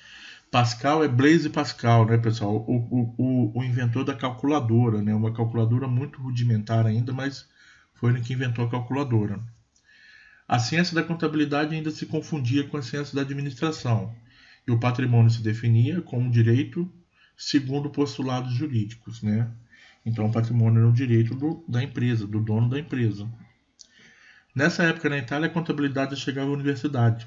S1: Pascal é Blaise Pascal, né, pessoal? O inventor da calculadora, né? Uma calculadora muito rudimentar ainda, mas foi ele que inventou a calculadora. A ciência da contabilidade ainda se confundia com a ciência da administração, e o patrimônio se definia como direito segundo postulados jurídicos, né? Então, o patrimônio era o direito da empresa, do dono da empresa. Nessa época, na Itália, a contabilidade chegava à universidade.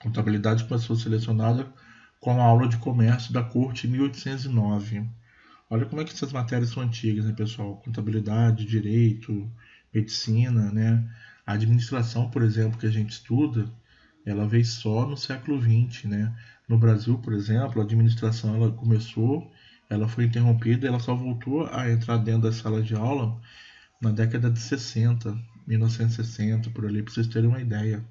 S1: A contabilidade começou a ser selecionada com a aula de comércio da corte em 1809. Olha como é que essas matérias são antigas, né, pessoal? Contabilidade, direito, medicina, né? A administração, por exemplo, que a gente estuda, ela veio só no século XX, né? No Brasil, por exemplo, a administração ela começou, ela foi interrompida, ela só voltou a entrar dentro da sala de aula na década de 60, 1960, por ali, para vocês terem uma ideia.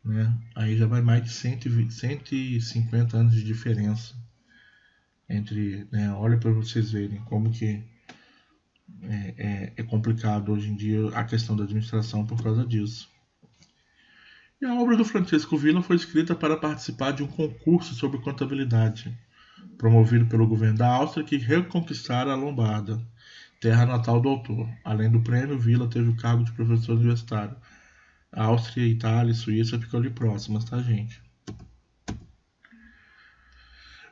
S1: Né? Aí já vai mais de 150 anos de diferença entre, né? Olha para vocês verem como que é complicado hoje em dia a questão da administração por causa disso. E a obra do Francisco Villa foi escrita para participar de um concurso sobre contabilidade, promovido pelo governo da Áustria, que reconquistara a Lombarda, terra natal do autor. Além do prêmio, Villa teve o cargo de professor universitário. A Áustria, Itália e Suíça ficam ali próximas, tá, gente?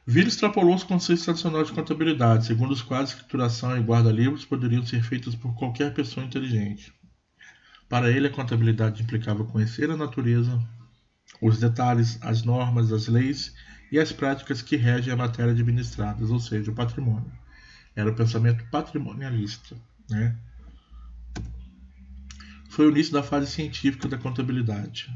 S1: Villa extrapolou os conceitos tradicionais de contabilidade, segundo os quais escrituração e guarda-livros poderiam ser feitas por qualquer pessoa inteligente. Para ele, a contabilidade implicava conhecer a natureza, os detalhes, as normas, as leis e as práticas que regem a matéria administrada, ou seja, o patrimônio. Era o pensamento patrimonialista, né? Foi o início da fase científica da contabilidade.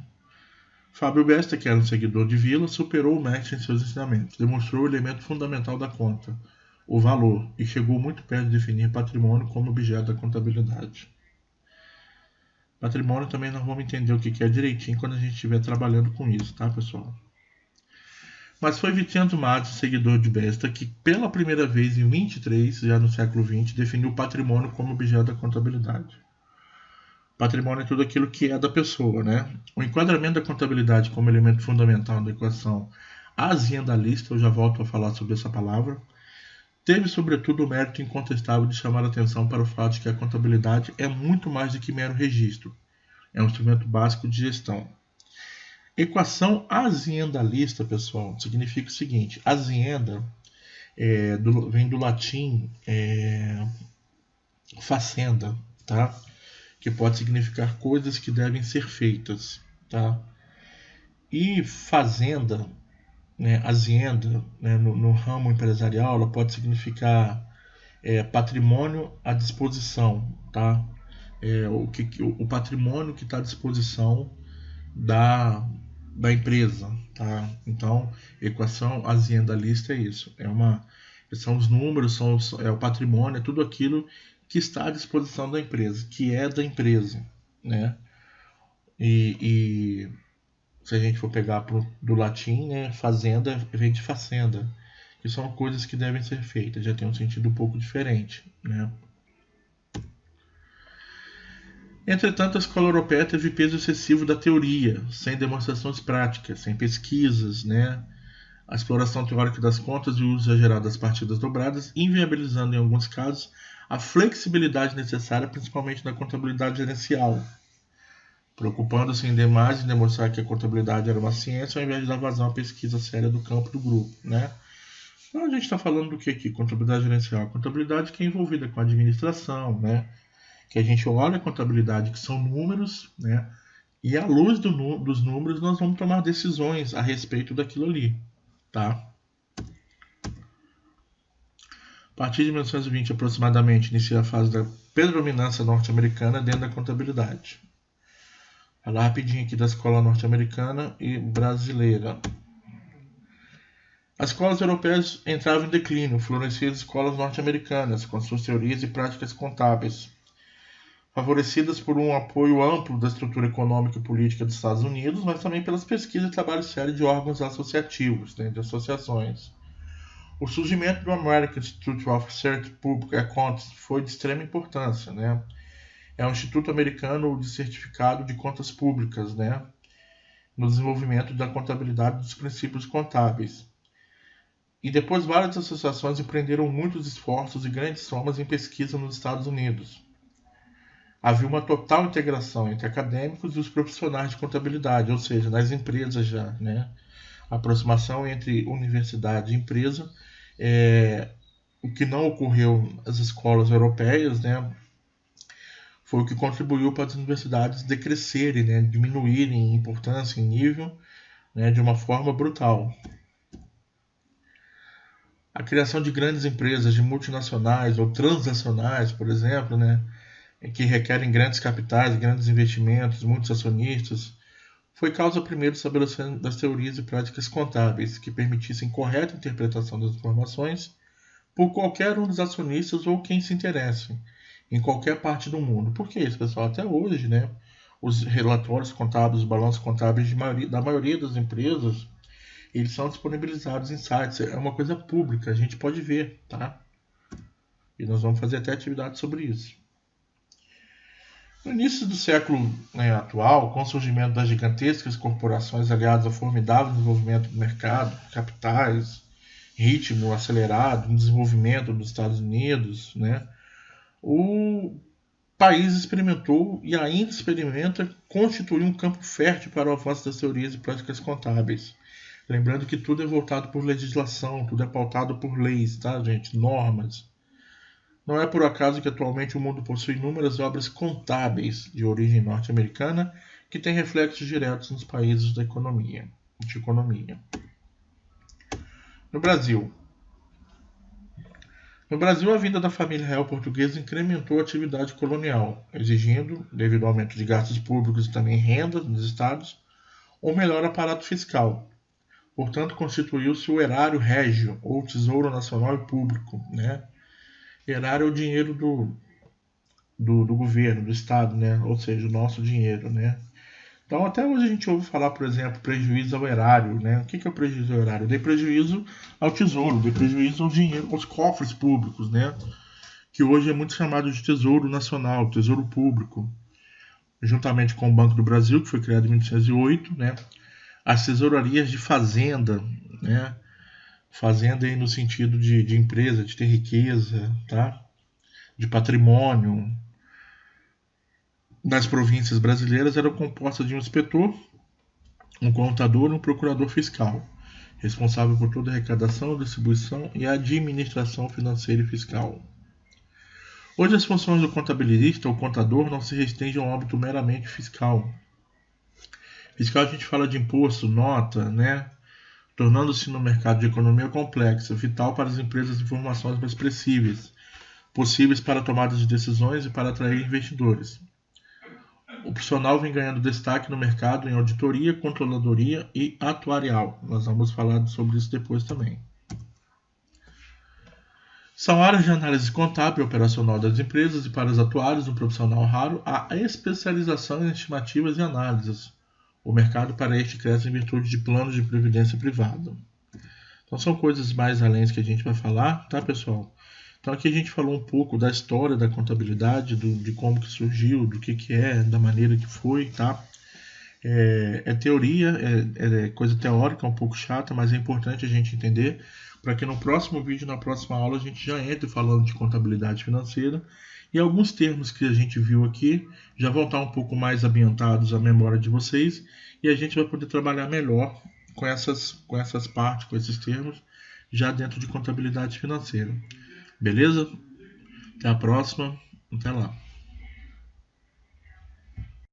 S1: Fábio Besta, que era um seguidor de Villa, superou o mestre em seus ensinamentos, demonstrou o elemento fundamental da conta, o valor, e chegou muito perto de definir patrimônio como objeto da contabilidade. Patrimônio também nós vamos entender o que é direitinho quando a gente estiver trabalhando com isso, tá, pessoal? Mas foi Vincenzo Mazzi, seguidor de Besta, que pela primeira vez em 23, já no século XX, definiu o patrimônio como objeto da contabilidade. Patrimônio é tudo aquilo que é da pessoa, né? O enquadramento da contabilidade como elemento fundamental da equação aziendalista, eu já volto a falar sobre essa palavra, teve sobretudo o mérito incontestável de chamar a atenção para o fato de que a contabilidade é muito mais do que mero registro. É um instrumento básico de gestão. Equação aziendalista, pessoal, significa o seguinte: azienda vem do latim facenda, tá? Que pode significar coisas que devem ser feitas, tá? E fazenda, né, azienda, né, no ramo empresarial, ela pode significar patrimônio à disposição, tá? O patrimônio que está à disposição da empresa, tá? Então, equação aziendalista é isso. São os números, é o patrimônio, é tudo aquilo que está à disposição da empresa, que é da empresa, né? E se a gente for pegar do latim, né, fazenda vem de facenda, que são coisas que devem ser feitas, já tem um sentido um pouco diferente, né? Entretanto, a escola europeia teve peso excessivo da teoria, sem demonstrações práticas, sem pesquisas, né? A exploração teórica das contas e o uso exagerado das partidas dobradas, inviabilizando em alguns casos a flexibilidade necessária, principalmente na contabilidade gerencial, preocupando-se em demais em demonstrar que a contabilidade era uma ciência, ao invés de dar vazão à pesquisa séria do campo do grupo, né? Então a gente está falando do que aqui? Contabilidade gerencial. Contabilidade que é envolvida com a administração, né? Que a gente olha a contabilidade, que são números, né? E à luz dos números nós vamos tomar decisões a respeito daquilo ali, tá? A partir de 1920 aproximadamente inicia a fase da predominância norte-americana dentro da contabilidade. Falar rapidinho aqui da escola norte-americana e brasileira. As escolas europeias entravam em declínio, floresciam as escolas norte-americanas, com suas teorias e práticas contábeis, favorecidas por um apoio amplo da estrutura econômica e política dos Estados Unidos, mas também pelas pesquisas e trabalho sério de órgãos associativos, né, de associações. O surgimento do American Institute of Research Public Accounting foi de extrema importância, né? É um instituto americano de certificado de contas públicas, né? No desenvolvimento da contabilidade dos princípios contábeis. E depois várias associações empreenderam muitos esforços e grandes somas em pesquisa nos Estados Unidos. Havia uma total integração entre acadêmicos e os profissionais de contabilidade, ou seja, nas empresas já, né? A aproximação entre universidade e empresa, o que não ocorreu nas escolas europeias, né? Foi o que contribuiu para as universidades decrescerem, né? Diminuírem em importância, em nível, né? De uma forma brutal. A criação de grandes empresas, de multinacionais ou transnacionais, por exemplo, né? Que requerem grandes capitais, grandes investimentos, muitos acionistas, foi causa primeiro do estabelecimento das teorias e práticas contábeis que permitissem correta interpretação das informações por qualquer um dos acionistas ou quem se interesse, em qualquer parte do mundo. Por que isso, pessoal? Até hoje, né, os relatórios contábeis, os balanços contábeis da maioria das empresas, eles são disponibilizados em sites. É uma coisa pública, a gente pode ver, tá? E nós vamos fazer até atividade sobre isso. No início do século atual, com o surgimento das gigantescas corporações aliadas ao formidável desenvolvimento do mercado, capitais, ritmo acelerado no desenvolvimento dos Estados Unidos, né, o país experimentou e ainda experimenta constituir um campo fértil para o avanço das teorias e práticas contábeis. Lembrando que tudo é voltado por legislação, tudo é pautado por leis, tá, gente? Normas. Não é por acaso que atualmente o mundo possui inúmeras obras contábeis de origem norte-americana que têm reflexos diretos nos países de economia. No Brasil, a vinda da família real portuguesa incrementou a atividade colonial, exigindo, devido ao aumento de gastos públicos e também renda dos estados, um melhor aparato fiscal. Portanto, constituiu-se o erário régio, ou tesouro nacional e público, né? Erário é o dinheiro do governo, do Estado, né? Ou seja, o nosso dinheiro, né? Então, até hoje a gente ouve falar, por exemplo, prejuízo ao erário, né? O que é o prejuízo ao erário? Dei prejuízo ao tesouro, dei prejuízo ao dinheiro, aos cofres públicos, né? Que hoje é muito chamado de tesouro nacional, tesouro público. juntamente com o Banco do Brasil, que foi criado em 1808, né? As tesourarias de fazenda, né? Fazenda aí no sentido de empresa, de ter riqueza, tá? De patrimônio. Das províncias brasileiras eram compostas de um inspetor, um contador e um procurador fiscal, responsável por toda a arrecadação, distribuição e administração financeira e fiscal. Hoje as funções do contabilista ou contador não se restringem ao âmbito meramente fiscal. Fiscal a gente fala de imposto, nota, né? Tornando-se no mercado de economia complexa, vital para as empresas informações mais expressíveis, possíveis para tomadas de decisões e para atrair investidores. O profissional vem ganhando destaque no mercado em auditoria, controladoria e atuarial. Nós vamos falar sobre isso depois também. São áreas de análise contábil e operacional das empresas e para os atuários, um profissional raro, a especialização em estimativas e análises. O mercado para este cresce em virtude de planos de previdência privada. Então são coisas mais além que a gente vai falar, tá, pessoal? Então aqui a gente falou um pouco da história da contabilidade, de como que surgiu, do que é, da maneira que foi, tá? É teoria, é coisa teórica, um pouco chata, mas é importante a gente entender para que no próximo vídeo, na próxima aula, a gente já entre falando de contabilidade financeira e alguns termos que a gente viu aqui já vão estar um pouco mais ambientados à memória de vocês e a gente vai poder trabalhar melhor com essas partes, com esses termos, já dentro de contabilidade financeira. Beleza? Até a próxima. Até lá.